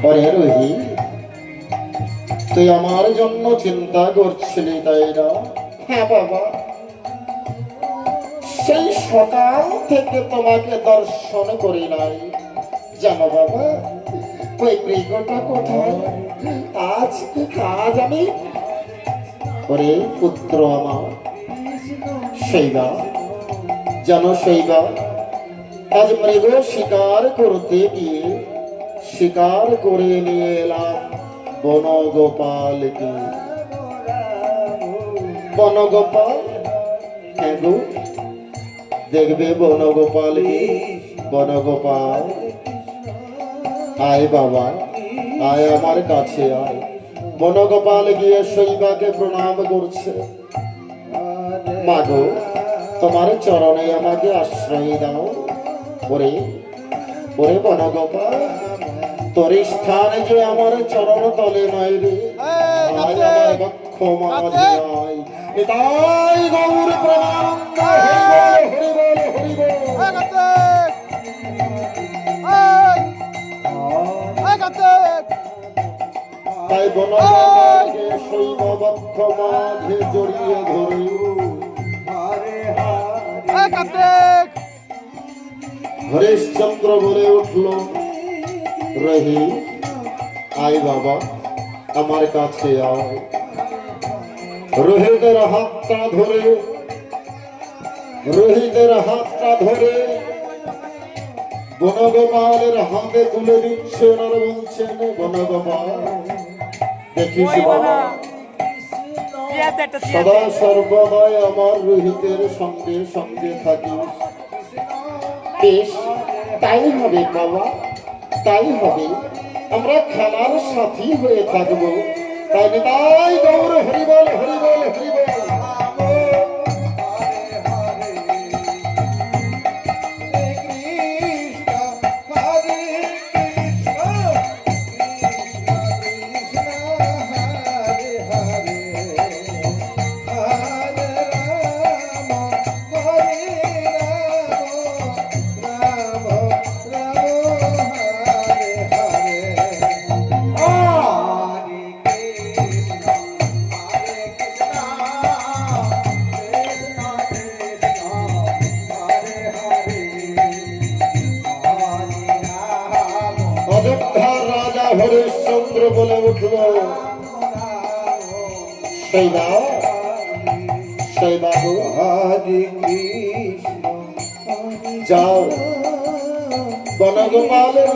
ওরে রোহি, তুই আমার জন্য চিন্তা করছিলি তাই না? হ্যাঁ বাবা, সেই সকাল থেকে তোমাকে দর্শন করি নাই। জানো বাবা, ওই মৃগটা কোথায়? আজ আমি ওরে পুত্র আমার সেইবা, জানো সেইবা, আজ মৃগ শিকার করতে গিয়ে শিকার করে নিয়ে এলাম বনগোপালকে। বনগোপাল, হ্যাঁ গো, দেখবে বনগোপালকে। বনগোপাল, আয় বাবা, আয় আমার কাছে আয়। বনগোপাল গিয়ে শৈবাকে প্রণাম করছে। মাগো, তোমার চরণে আমাকে আশ্রয় দাও। ওরে ওরে বনগোপাল, তোর স্থানে যে আমার চরণ তলে নয় রে, আজ আমার বক্ষ মাঝে আয়। নিতাই গৌর প্রেমানন্দ, হরি বল হরি বল হরি বল। তাই বনগোপালকে শৈব বক্ষ মাঝে জড়িয়ে ধরে হরিশ্চন্দ্র বলে উঠল, রহি, আয় বাবা, আমার কাছে আয়। রোহিতের হাতটা ধরে বনগোপালের হাতে তুলে দিচ্ছেন আর বলছেন, বনগোপাল দেখিস বাবা, সদা সর্বদাই আমার রোহিতের সঙ্গে সঙ্গে থাকিস। বেশ, তাই হবে বাবা, তাই হবে, আমরা খেলার সাথী হয়ে থাকবো। তাই নিতাই গৌর হরি বল হরি বল হরি বল। অযোধ্যার রাজা হরিশ্চন্দ্র বলে উঠল, সেইবা, সেইবা গো, যাও বনগোপালের